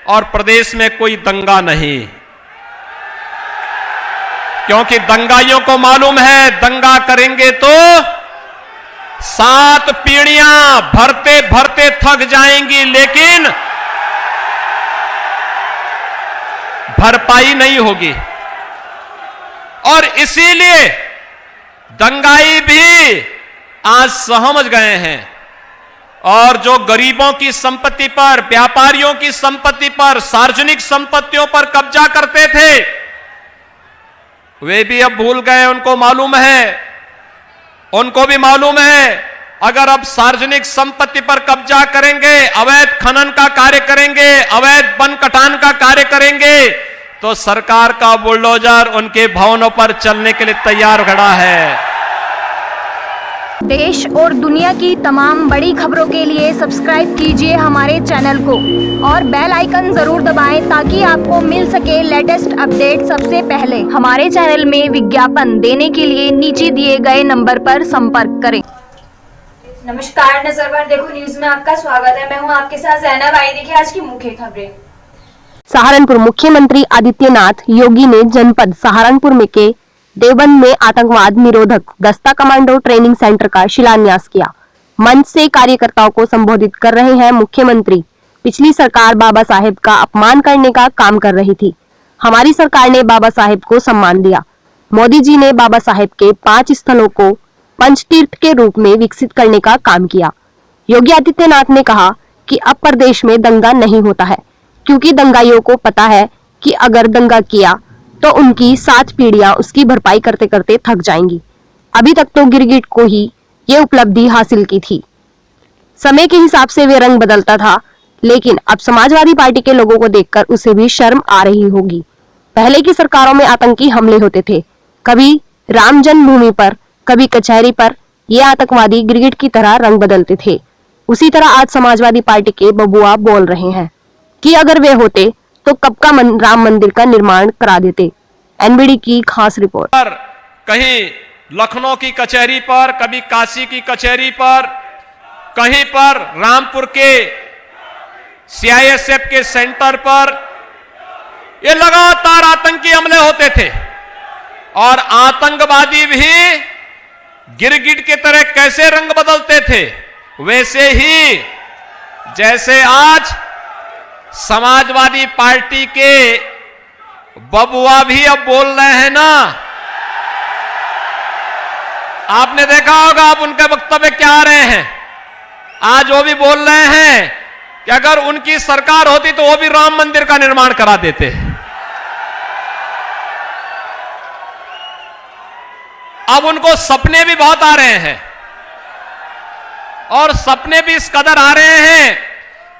और प्रदेश में कोई दंगा नहीं, क्योंकि दंगाइयों को मालूम है दंगा करेंगे तो 7 पीढ़ियां भरते भरते थक जाएंगी, लेकिन भरपाई नहीं होगी। और इसीलिए दंगाई भी आज समझ गए हैं, और जो गरीबों की संपत्ति पर, व्यापारियों की संपत्ति पर, सार्वजनिक संपत्तियों पर कब्जा करते थे, वे भी अब भूल गए। उनको मालूम है, उनको भी मालूम है, अगर अब सार्वजनिक संपत्ति पर कब्जा करेंगे, अवैध खनन का कार्य करेंगे, अवैध वन कटान का कार्य करेंगे, तो सरकार का बुलडोजर उनके भवनों पर चलने के लिए तैयार खड़ा है। देश और दुनिया की तमाम बड़ी खबरों के लिए सब्सक्राइब कीजिए हमारे चैनल को और बेल आइकन जरूर दबाएं ताकि आपको मिल सके लेटेस्ट अपडेट सबसे पहले। हमारे चैनल में विज्ञापन देने के लिए नीचे दिए गए नंबर पर संपर्क करें। नमस्कार, नजर पर देखो न्यूज में आपका स्वागत है। मैं हूं आपके साथ जैनब। आइए देखिए आज की मुख्य खबरें। सहारनपुर मुख्यमंत्री आदित्यनाथ योगी ने जनपद सहारनपुर में के देवबंद में आतंकवाद निरोधक दस्ता कमांडो ट्रेनिंग सेंटर का शिलान्यास किया। मंच से कार्यकर्ताओं को संबोधित कर रहे हैं मुख्यमंत्री। पिछली सरकार बाबा साहेब का अपमान करने का काम कर रही थी, हमारी सरकार ने बाबा साहेब को सम्मान दिया। मोदी जी ने बाबा साहेब के 5 स्थलों को पंचतीर्थ के रूप में विकसित करने का काम किया। योगी आदित्यनाथ ने कहा कि अब प्रदेश में दंगा नहीं होता है, क्योंकि दंगाइयों को पता है कि अगर दंगा किया तो उनकी 7 पीढ़ियां उसकी भरपाई करते करते थक जाएंगी। अभी तक तो गिरगिट को ही ये उपलब्धि हासिल की थी। समय के हिसाब से वे रंग बदलता था, लेकिन अब समाजवादी पार्टी के लोगों को देखकर उसे भी शर्म आ रही होगी। पहले की सरकारों में आतंकी हमले होते थे, कभी राम जन्मभूमि पर, कभी कचहरी पर। ये आतंकवादी गिरगिट की तरह रंग बदलते थे। उसी तरह आज समाजवादी पार्टी के बबुआ बोल रहे हैं कि अगर वे होते तो कब का राम मंदिर का निर्माण करा देते। एनबीडी की खास रिपोर्ट। कहीं लखनऊ की कचहरी पर, कभी काशी की कचहरी पर, कहीं पर रामपुर के सीआईएसएफ के सेंटर पर ये लगातार आतंकी हमले होते थे। और आतंकवादी भी गिरगिट की तरह कैसे रंग बदलते थे, वैसे ही जैसे आज समाजवादी पार्टी के बबुआ भी अब बोल रहे हैं ना। आपने देखा होगा अब उनके वक्तव्य क्या आ रहे हैं। आज वो भी बोल रहे हैं कि अगर उनकी सरकार होती तो वो भी राम मंदिर का निर्माण करा देते। अब उनको सपने भी बहुत आ रहे हैं, और सपने भी इस कदर आ रहे हैं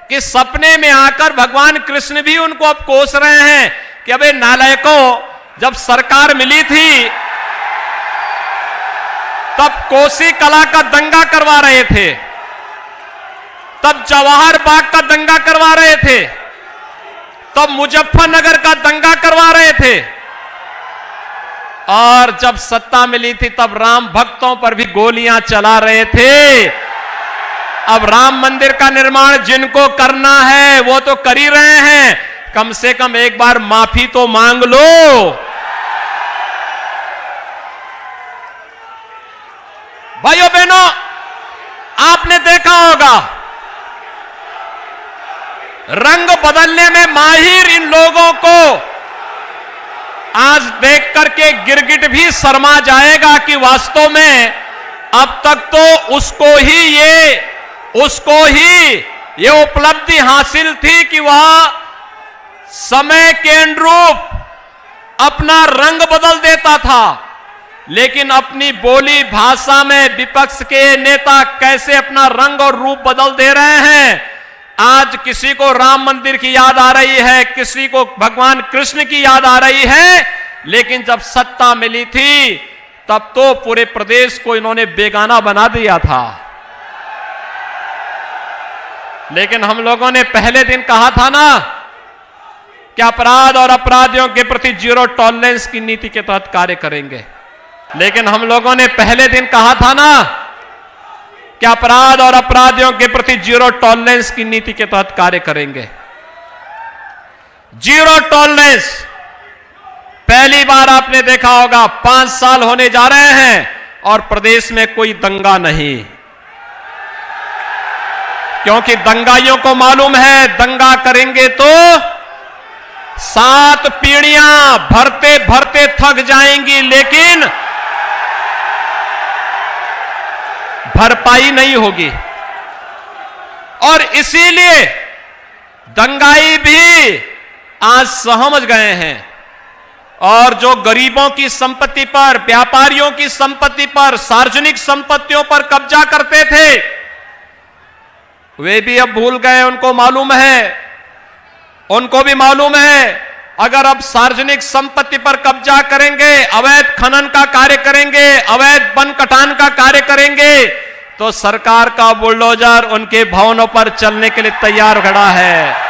कि सपने में आकर भगवान कृष्ण भी उनको अब कोस रहे हैं कि अबे नालायकों, जब सरकार मिली थी तब कोसी कला का दंगा करवा रहे थे, तब जवाहर बाग का दंगा करवा रहे थे, तब मुजफ्फरनगर का दंगा करवा रहे थे, और जब सत्ता मिली थी तब राम भक्तों पर भी गोलियां चला रहे थे। अब राम मंदिर का निर्माण जिनको करना है वो तो कर ही रहे हैं, कम से कम एक बार माफी तो मांग लो। भाइयों बहनों, आपने देखा होगा रंग बदलने में माहिर इन लोगों को आज देख करके गिरगिट भी शर्मा जाएगा कि वास्तव में अब तक तो उसको ही ये उपलब्धि हासिल थी कि वह समय के अनुरूप अपना रंग बदल देता था, लेकिन अपनी बोली भाषा में विपक्ष के नेता कैसे अपना रंग और रूप बदल दे रहे हैं। आज किसी को राम मंदिर की याद आ रही है, किसी को भगवान कृष्ण की याद आ रही है, लेकिन जब सत्ता मिली थी तब तो पूरे प्रदेश को इन्होंने बेगाना बना दिया था। लेकिन हम लोगों ने पहले दिन कहा था ना कि अपराध और अपराधियों के प्रति 0 टॉलरेंस की नीति के तहत कार्य करेंगे। लेकिन हम लोगों ने पहले दिन कहा था ना कि अपराध और अपराधियों के प्रति 0 टॉलरेंस की नीति के तहत कार्य करेंगे। Zero tolerance. पहली बार आपने देखा होगा 5 साल होने जा रहे हैं और प्रदेश में कोई दंगा नहीं, क्योंकि दंगाइयों को मालूम है दंगा करेंगे तो 7 पीढ़ियां भरते भरते थक जाएंगी, लेकिन भरपाई नहीं होगी। और इसीलिए दंगाई भी आज समझ गए हैं, और जो गरीबों की संपत्ति पर, व्यापारियों की संपत्ति पर, सार्वजनिक संपत्तियों पर कब्जा करते थे, वे भी अब भूल गए। उनको मालूम है, उनको भी मालूम है अगर अब सार्वजनिक संपत्ति पर कब्जा करेंगे, अवैध खनन का कार्य करेंगे, अवैध वन कटान का कार्य करेंगे, तो सरकार का बुलडोजर उनके भवनों पर चलने के लिए तैयार खड़ा है।